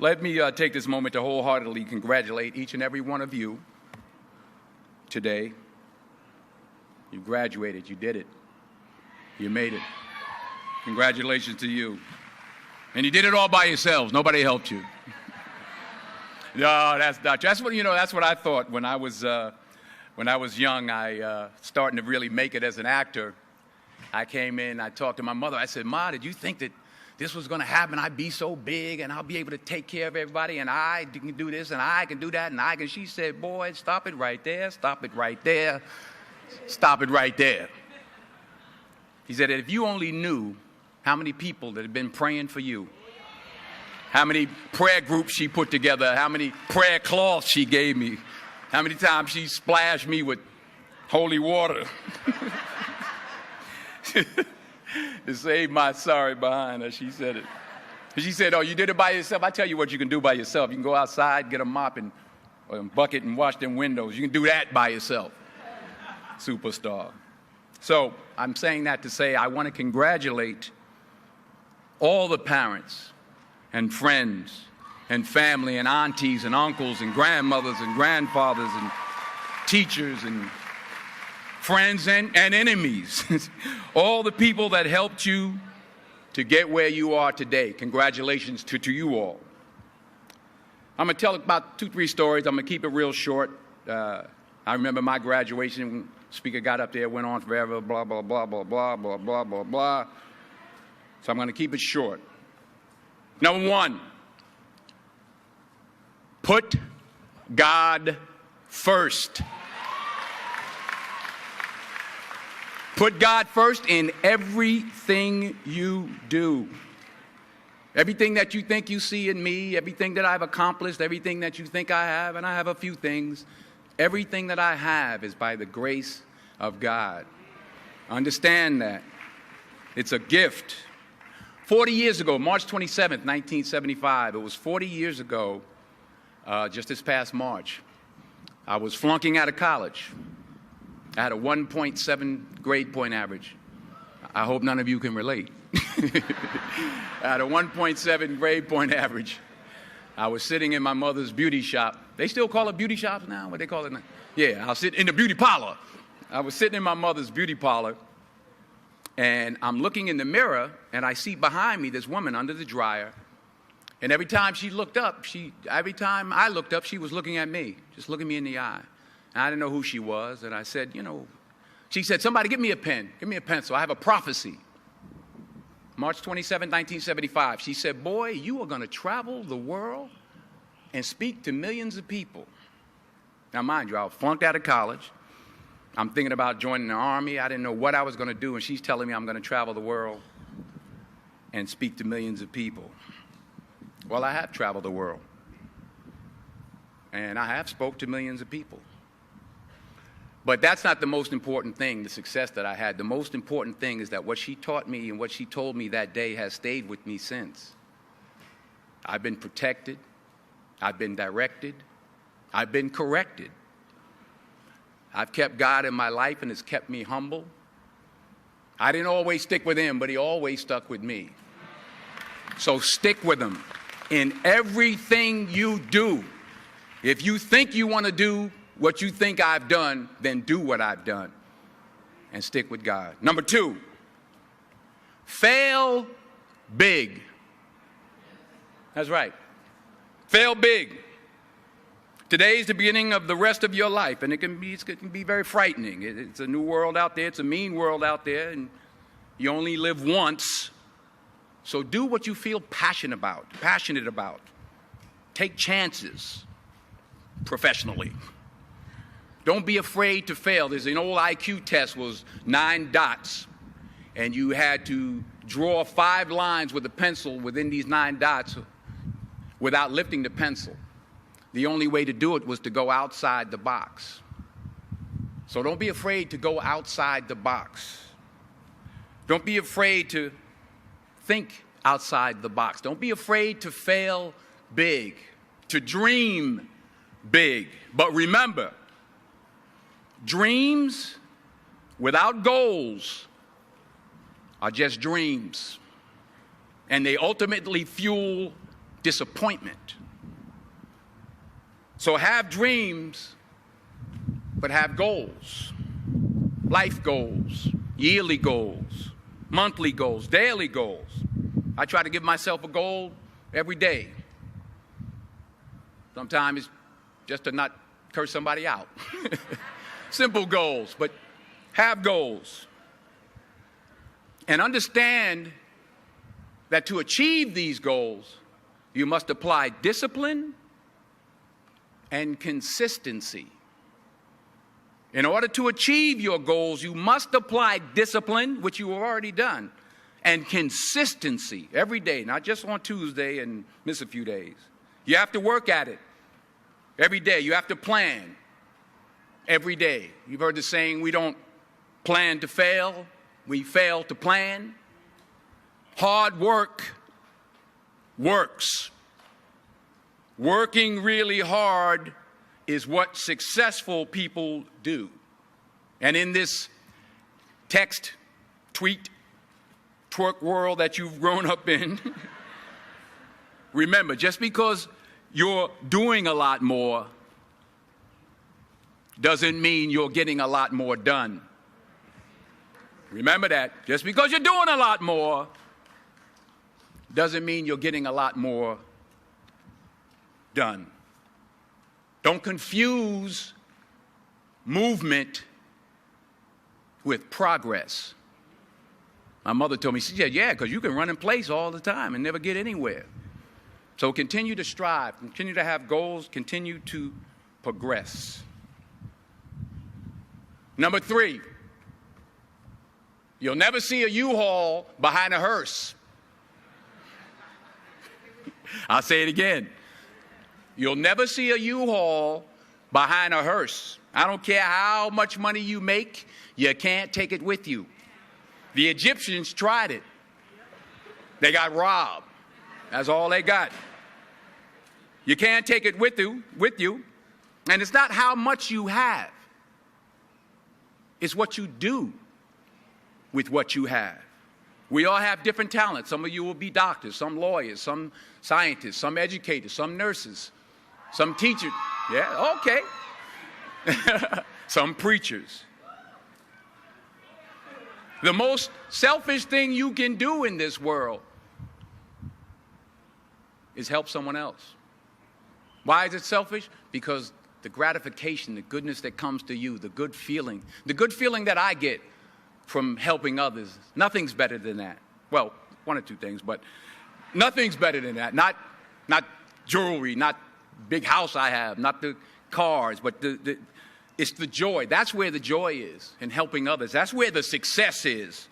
Let me take this moment to wholeheartedly congratulate each and every one of you today. You graduated. You did it. You made it. Congratulations to you. And you did it all by yourselves. Nobody helped you. No, that's not true. That's what I thought when I was young. I starting to really make it as an actor. I came in, I talked to my mother. I said, "Ma, did you think that this was going to happen? I'd be so big and I'll be able to take care of everybody and I can do this and I can do that and I can." She said, "Boy, stop it right there. Stop it right there. Stop it right there." He said that if you only knew how many people that have been praying for you, how many prayer groups she put together, how many prayer cloths she gave me, how many times she splashed me with holy water to save my sorry behind her. She said it. She said, "Oh, you did it by yourself? I tell you what you can do by yourself. You can go outside, get a mop and a bucket and wash them windows. You can do that by yourself." Superstar. So I'm saying that to say I want to congratulate all the parents and friends and family and aunties and uncles and grandmothers and grandfathers and teachers and friends and enemies, all the people that helped you to get where you are today. Congratulations to you all. I'm going to tell about 2-3 stories. I'm going to keep it real short. I remember my graduation. Speaker got up there, went on forever, blah, blah, blah, blah, blah, blah, blah, blah, blah. So I'm going to keep it short. Number 1, put God first. Put God first in everything you do. Everything that you think you see in me, everything that I've accomplished, everything that you think I have, and I have a few things, everything that I have is by the grace of God. Understand that. It's a gift. 40 years ago, March 27th, 1975, it was 40 years ago, just this past March, I was flunking out of college. I had a 1.7 grade point average. I hope none of you can relate. I had a 1.7 grade point average. I was sitting in my mother's beauty shop. They still call it beauty shops now? What they call it now? Yeah, I was sitting in the beauty parlor. I was sitting in my mother's beauty parlor, and I'm looking in the mirror, and I see behind me this woman under the dryer. And every time she looked up, every time I looked up, she was looking at me, just looking me in the eye. And I didn't know who she was, and I said, she said, "Somebody give me a pen, give me a pencil. I have a prophecy." March 27, 1975, she said, "Boy, you are going to travel the world and speak to millions of people." Now, mind you, I was flunked out of college. I'm thinking about joining the Army. I didn't know what I was going to do, and she's telling me I'm going to travel the world and speak to millions of people. Well, I have traveled the world, and I have spoke to millions of people. But that's not the most important thing, the success that I had. The most important thing is that what she taught me and what she told me that day has stayed with me since. I've been protected. I've been directed. I've been corrected. I've kept God in my life, and it's kept me humble. I didn't always stick with him, but he always stuck with me. So stick with him in everything you do. If you think you want to do what you think I've done, then do what I've done and stick with God. Number 2, fail big. That's right. Fail big. Today is the beginning of the rest of your life, and it can be very frightening. It's a new world out there. It's a mean world out there, and you only live once. So do what you feel passionate about. Take chances professionally. Don't be afraid to fail. There's an old IQ test, was 9 dots, and you had to draw 5 lines with a pencil within these 9 dots without lifting the pencil. The only way to do it was to go outside the box. So don't be afraid to go outside the box. Don't be afraid to think outside the box. Don't be afraid to fail big, to dream big. But remember, dreams without goals are just dreams, and they ultimately fuel disappointment. So have dreams, but have goals. Life goals, yearly goals, monthly goals, daily goals. I try to give myself a goal every day. Sometimes it's just to not curse somebody out. Simple goals, but have goals. And understand that to achieve these goals, you must apply discipline and consistency. In order to achieve your goals, you must apply discipline, which you have already done, and consistency every day, not just on Tuesday and miss a few days. You have to work at it every day. You have to plan every day. You've heard the saying, we don't plan to fail, we fail to plan. Hard work works. Working really hard is what successful people do. And in this text, tweet, twerk world that you've grown up in, remember, just because you're doing a lot more doesn't mean you're getting a lot more done. Remember that. Just because you're doing a lot more doesn't mean you're getting a lot more done. Don't confuse movement with progress. My mother told me, she said, yeah, because you can run in place all the time and never get anywhere. So continue to strive, continue to have goals, continue to progress. Number 3, you'll never see a U-Haul behind a hearse. I'll say it again. You'll never see a U-Haul behind a hearse. I don't care how much money you make, you can't take it with you. The Egyptians tried it. They got robbed. That's all they got. You can't take it with you. And it's not how much you have. It's what you do with what you have. We all have different talents. Some of you will be doctors, some lawyers, some scientists, some educators, some nurses, some teachers. Yeah, okay. Some preachers. The most selfish thing you can do in this world is help someone else. Why is it selfish? Because the gratification, the goodness that comes to you, the good feeling that I get from helping others, nothing's better than that. Well, one or two things, but nothing's better than that. Not jewelry, not big house I have, not the cars, but it's the joy. That's where the joy is, in helping others. That's where the success is,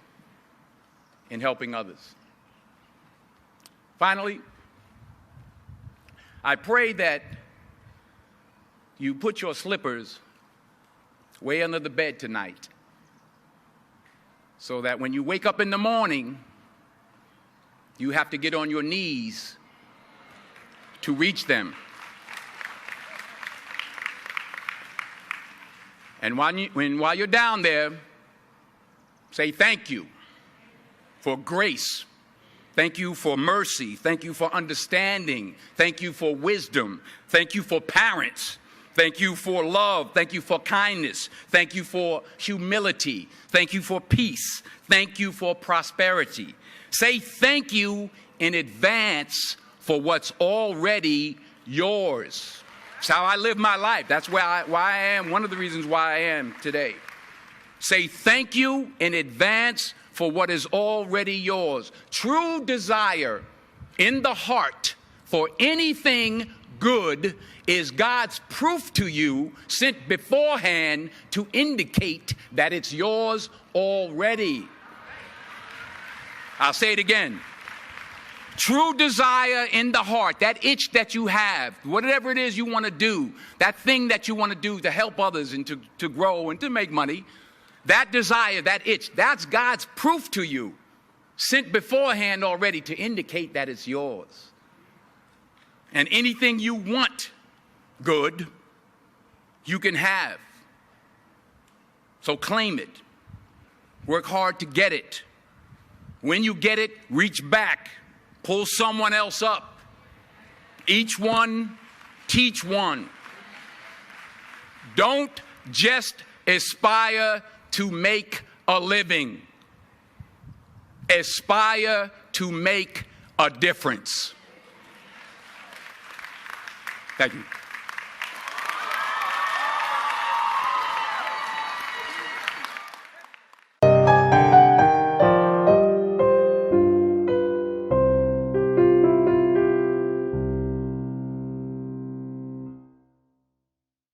in helping others. Finally, I pray that you put your slippers way under the bed tonight, so that when you wake up in the morning, you have to get on your knees to reach them. And while you're down there, say thank you for grace. Thank you for mercy. Thank you for understanding. Thank you for wisdom. Thank you for parents. Thank you for love. Thank you for kindness. Thank you for humility. Thank you for peace. Thank you for prosperity. Say thank you in advance for what's already yours. It's how I live my life. That's why I am, one of the reasons why I am today. Say thank you in advance for what is already yours. True desire in the heart for anything good is God's proof to you, sent beforehand to indicate that it's yours already. I'll say it again. True desire in the heart, that itch that you have, whatever it is you want to do, that thing that you want to do to help others and to grow and to make money, that desire, that itch, that's God's proof to you, sent beforehand already to indicate that it's yours. And anything you want good, you can have. So claim it. Work hard to get it. When you get it, reach back. Pull someone else up. each one, teach one. Don't just aspire to make a living. Aspire to make a difference. Thank you.